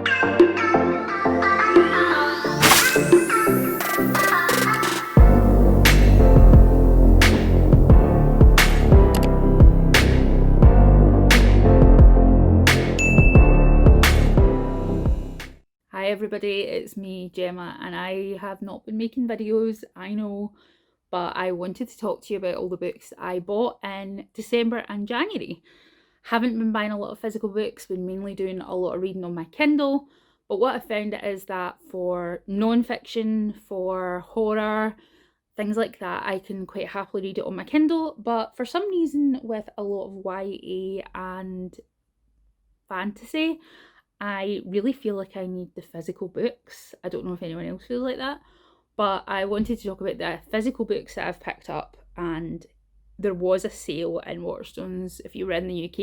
Hi everybody, it's me Gemma, and I have not been making videos, I know, but I wanted to talk to you about all the books I bought in December and January. Haven't been buying a lot of physical books, been mainly doing a lot of reading on my Kindle, but what I found is that for non-fiction, for horror, things like that, I can quite happily read it on my Kindle, but for some reason with a lot of YA and fantasy, I really feel like I need the physical books. I don't know if anyone else feels like that, but I wanted to talk about the physical books that I've picked up. And there was a sale in Waterstones. If you were in the UK,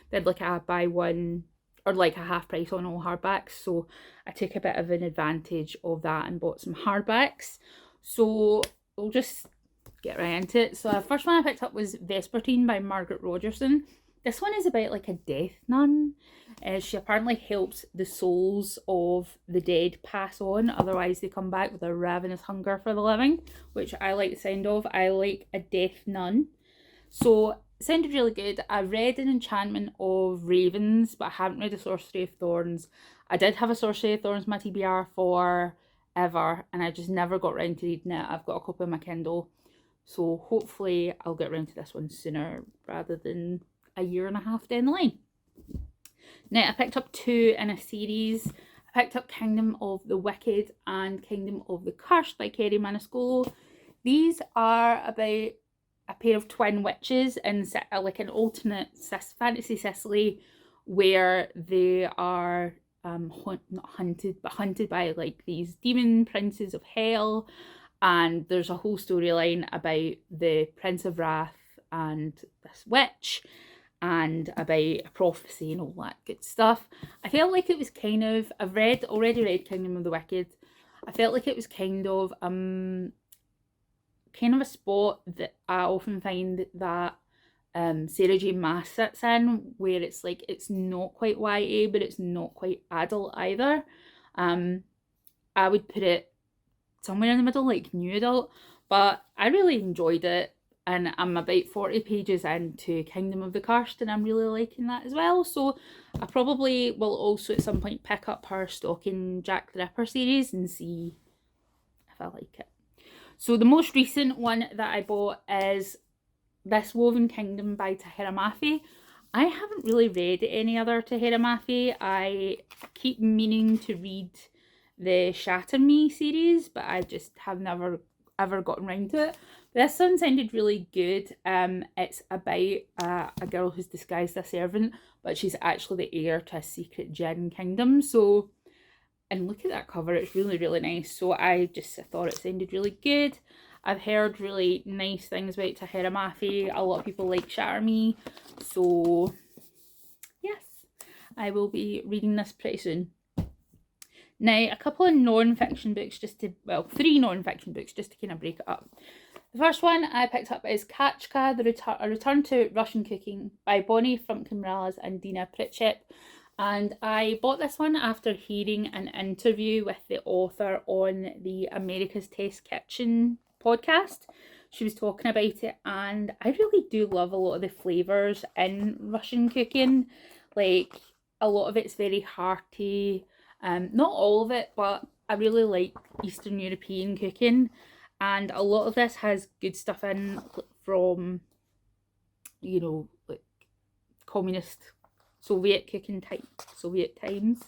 they had like a buy one or like a half price on all hardbacks. So I took a bit of an advantage of that and bought some hardbacks. So we'll just get right into it. So the first one I picked up was Vespertine by Margaret Rogerson. This one is about like a death nun. She apparently helps the souls of the dead pass on, otherwise they come back with a ravenous hunger for the living, which I like the sound of. I like a death nun. So it sounded really good. I read An Enchantment of Ravens, but I haven't read A Sorcery of Thorns. I did have A Sorcery of Thorns, my TBR, for ever, and I just never got round to reading it. I've got a copy of my Kindle, so hopefully I'll get round to this one sooner rather than a year and a half down the line. Now, I picked up two in a series. I picked up Kingdom of the Wicked and Kingdom of the Cursed by Kerri Maniscalco. These are about a pair of twin witches in like an alternate fantasy Sicily where they are not hunted, but hunted by like these demon princes of hell. And there's a whole storyline about the Prince of Wrath and this witch, and about a prophecy and all that good stuff. I felt like it was kind of, I've already read Kingdom of the Wicked. I felt like it was kind of a spot that I often find that Sarah J Maas sits in, where it's like it's not quite YA, but it's not quite adult either. I would put it somewhere in the middle, like new adult, but I really enjoyed it. And I'm about 40 pages into Kingdom of the Cursed, and I'm really liking that as well. So I probably will also at some point pick up her Stalking Jack the Ripper series and see if I like it. So the most recent one that I bought is This Woven Kingdom by Tahereh Mafi. I haven't really read any other Tahereh Mafi. I keep meaning to read the Shatter Me series, but I just have never ever gotten around to it. This one sounded really good. It's about a girl who's disguised as a servant, but she's actually the heir to a secret Jinn kingdom. So, and look at that cover, it's really, really nice. So I thought it sounded really good. I've heard really nice things about Tahereh Mafi. A lot of people like Shatter Me. So, yes, I will be reading this pretty soon. Now, a couple of non-fiction books three non-fiction books just to kind of break it up. The first one I picked up is Kachka, A Return to Russian Cooking by Bonnie Frumkin-Mraz and Dina Pritchett. And I bought this one after hearing an interview with the author on the America's Test Kitchen podcast. She was talking about it, and I really do love a lot of the flavours in Russian cooking. Like, a lot of it's very hearty. Not all of it, but I really like Eastern European cooking. And a lot of this has good stuff in from, like communist Soviet cooking Soviet times.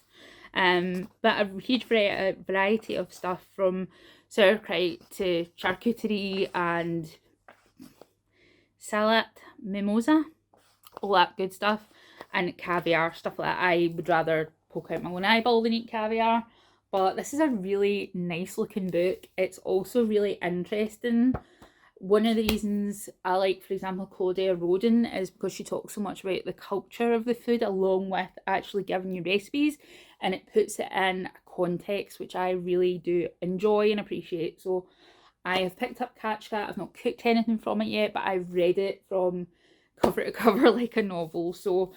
But a huge variety of stuff from sauerkraut to charcuterie and salat, mimosa, all that good stuff, and caviar, stuff like that. I would rather poke out my own eyeball than eat caviar. But this is a really nice looking book. It's also really interesting. One of the reasons I like, for example, Claudia Roden is because she talks so much about the culture of the food along with actually giving you recipes, and it puts it in a context which I really do enjoy and appreciate. So I have picked up Kachka. I've not cooked anything from it yet, but I've read it from cover to cover like a novel. So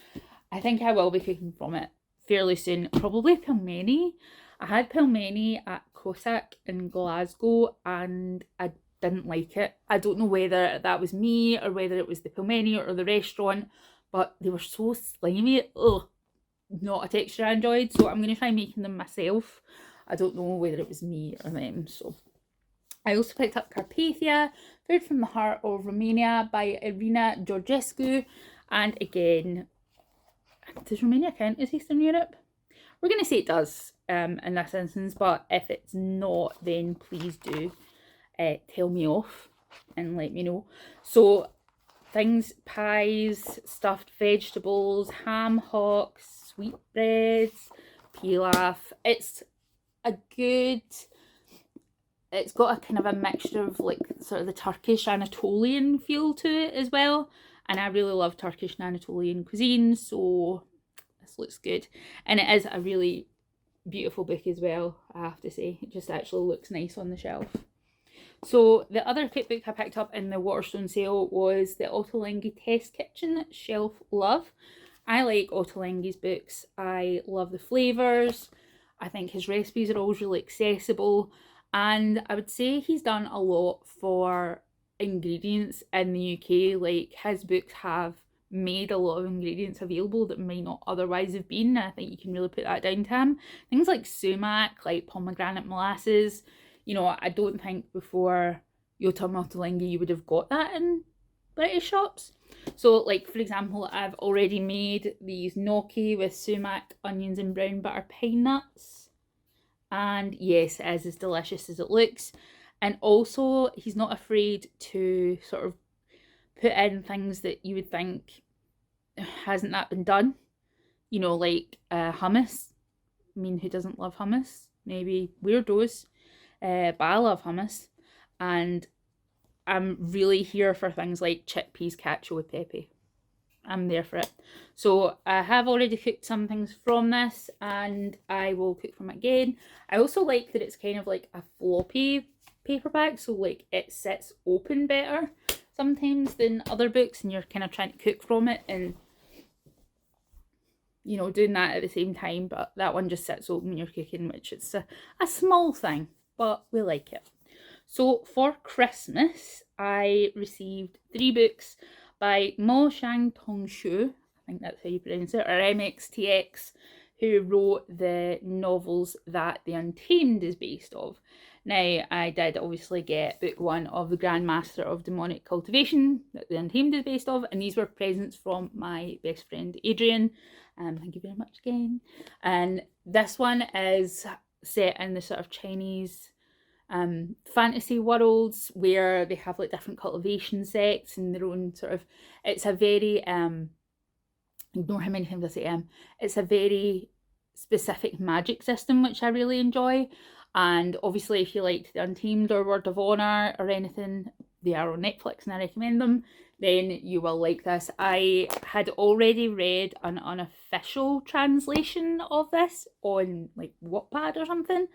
I think I will be cooking from it fairly soon. Probably Pilmeni. I had Pilmeni at Cossack in Glasgow and I didn't like it. I don't know whether that was me or whether it was the Pilmeni or the restaurant, but they were so slimy. Ugh, not a texture I enjoyed. So I'm going to try making them myself. I don't know whether it was me or them. So I also picked up Carpathia, Food from the Heart of Romania by Irina Georgescu. And again, does Romania count as Eastern Europe? We're going to say it does in this instance, but if it's not, then please do tell me off and let me know. So things, pies, stuffed vegetables, ham hocks, sweetbreads, pilaf. It's got a kind of a mixture of like sort of the Turkish Anatolian feel to it as well. And I really love Turkish and Anatolian cuisine, so this looks good. And it is a really beautiful book as well, I have to say. It just actually looks nice on the shelf. So the other cookbook I picked up in the Waterstone sale was the Ottolenghi Test Kitchen Shelf Love. I like Ottolenghi's books. I love the flavours. I think his recipes are always really accessible. And I would say he's done a lot for ingredients in the UK. Like, his books have made a lot of ingredients available that might not otherwise have been. I think you can really put that down to him. Things like sumac, like pomegranate molasses. You know, I don't think before Yotam Ottolenghi you would have got that in British shops. So, like, for example, I've already made these gnocchi with sumac, onions and brown butter pine nuts. And yes, it is as delicious as it looks. And also, he's not afraid to sort of put in things that you would think, hasn't that been done? You know, like hummus. I mean, who doesn't love hummus? Maybe weirdos. But I love hummus. And I'm really here for things like chickpeas cacio e pepe. I'm there for it. So I have already cooked some things from this and I will cook from it again. I also like that it's kind of like a floppy paperback, so like it sits open better sometimes than other books, and you're kind of trying to cook from it and, you know, doing that at the same time. But that one just sits open when you're cooking, which is a small thing, but we like it. So for Christmas, I received 3 books by Mo Shang Tong Shu, I think that's how you pronounce it, or MXTX, who wrote the novels that The Untamed is based off. Now, I did obviously get book 1 of The Grandmaster of Demonic Cultivation that The Untamed is based off, and these were presents from my best friend Adrian. Thank you very much again. And this one is set in the sort of Chinese fantasy worlds where they have like different cultivation sects and their own sort of, it's a very ignore how many times I say it's a very specific magic system which I really enjoy. And obviously if you liked The Untamed or Word of Honor or anything, they are on Netflix and I recommend them, then you will like this. I had already read an unofficial translation of this on like Wattpad or something,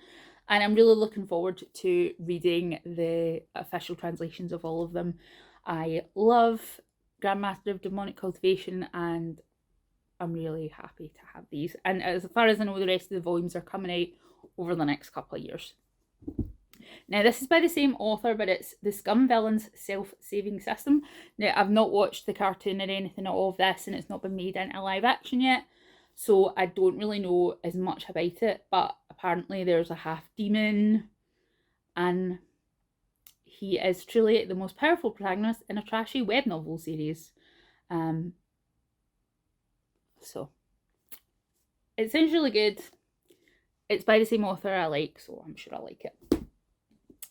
and I'm really looking forward to reading the official translations of all of them. I love Grandmaster of Demonic Cultivation and I'm really happy to have these. And as far as I know, the rest of the volumes are coming out over the next couple of years. Now, this is by the same author, but it's The Scum Villains Self-Saving System. Now, I've not watched the cartoon or anything of this, and it's not been made into live action yet, so I don't really know as much about it, but apparently there's a half-demon, and he is truly the most powerful protagonist in a trashy web novel series. So, it sounds really good. It's by the same author I like, so I'm sure I like it.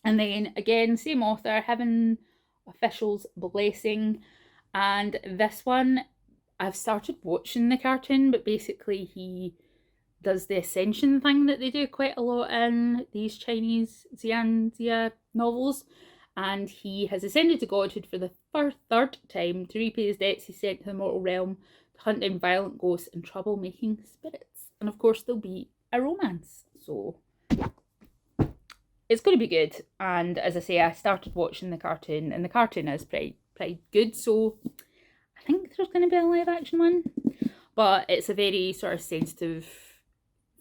And then again, same author, Heaven Official's Blessing. And this one, I've started watching the cartoon, but basically he does the ascension thing that they do quite a lot in these Chinese Xianxia novels. And he has ascended to godhood for the third time to repay his debts he's sent to the mortal realm, to hunt down violent ghosts and troublemaking spirits. And of course there'll be a romance. So it's going to be good. And as I say, I started watching the cartoon, and the cartoon is pretty good. So I think there's going to be a live action one, but it's a very sort of sensitive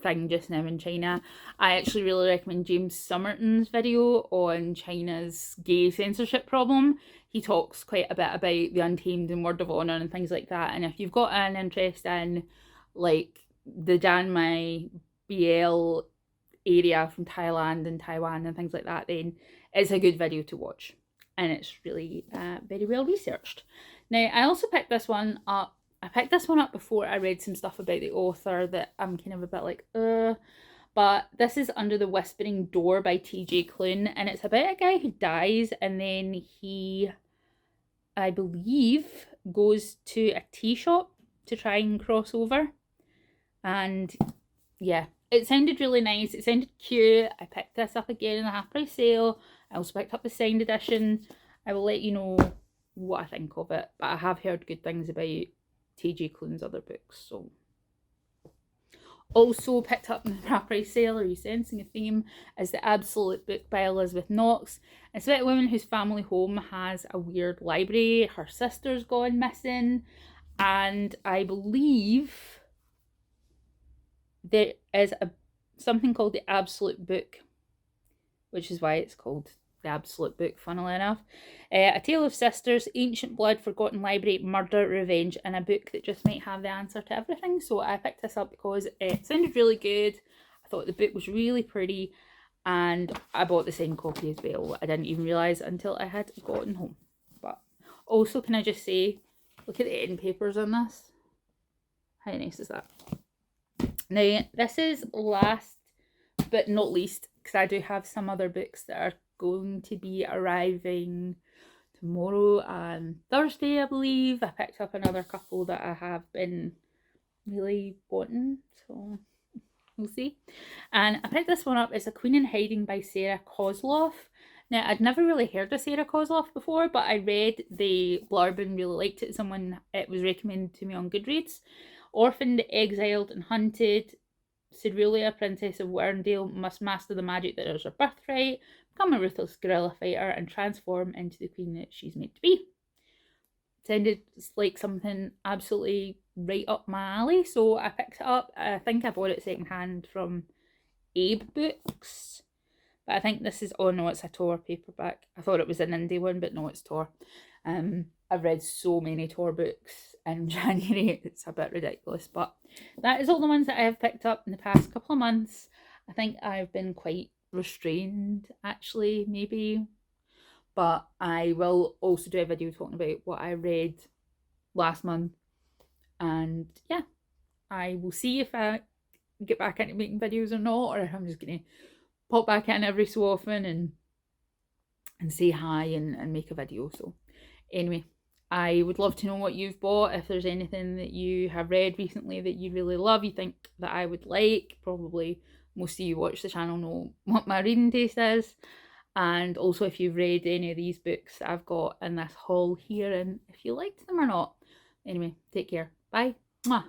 thing just now in China. I actually really recommend James Somerton's video on China's gay censorship problem. He talks quite a bit about the Untamed and Word of Honor and things like that. And if you've got an interest in like the Chiang Mai BL area from Thailand and Taiwan and things like that, then it's a good video to watch. And it's really very well researched. Now, I also picked this one up. I picked this one up before I read some stuff about the author that I'm kind of a bit like, but this is Under the Whispering Door by T.J. Klune, and it's about a guy who dies and then he, I believe, goes to a tea shop to try and cross over. And yeah, it sounded really nice. It sounded cute. I picked this up again in a half price sale. I also picked up the signed edition. I will let you know what I think of it, but I have heard good things about T.J. Klune's other books, so. Also picked up in the half price sale, Are You Sensing a Theme, is The Absolute Book by Elizabeth Knox. It's about a woman whose family home has a weird library. Her sister's gone missing, and I believe there is something called The Absolute Book, which is why it's called The Absolute Book, funnily enough. A Tale of Sisters, Ancient Blood, Forgotten Library, Murder, Revenge, and a book that just might have the answer to everything. So I picked this up because it sounded really good. I thought the book was really pretty, and I bought the same copy as well. I didn't even realise until I had gotten home. But also, can I just say, look at the end papers on this. How nice is that? Now, this is last but not least, because I do have some other books that are going to be arriving tomorrow and Thursday, I believe. I picked up another couple that I have been really wanting, so we'll see. And I picked this one up. It's A Queen in Hiding by Sarah Kozloff. Now, I'd never really heard of Sarah Kozloff before, but I read the blurb and really liked it. It was recommended to me on Goodreads. Orphaned, exiled, and hunted, Cerulia, Princess of Werndale, must master the magic that is her birthright, become a ruthless guerrilla fighter, and transform into the queen that she's meant to be. Sounded like something absolutely right up my alley, so I picked it up. I think I bought it secondhand from Abe Books, but I think this is, oh no, it's a Tor paperback. I thought it was an indie one, but no, it's Tor. I've read so many Tor books in January, it's a bit ridiculous, but that is all the ones that I have picked up in the past couple of months. I think I've been quite restrained, actually, maybe, but I will also do a video talking about what I read last month, and yeah, I will see if I get back into making videos or not, or if I'm just going to pop back in every so often and say hi and make a video. So anyway, I would love to know what you've bought, if there's anything that you have read recently that you really love, you think that I would like. Probably most of you watch the channel know what my reading taste is. And also if you've read any of these books that I've got in this haul here, and if you liked them or not. Anyway, take care. Bye. Mwah.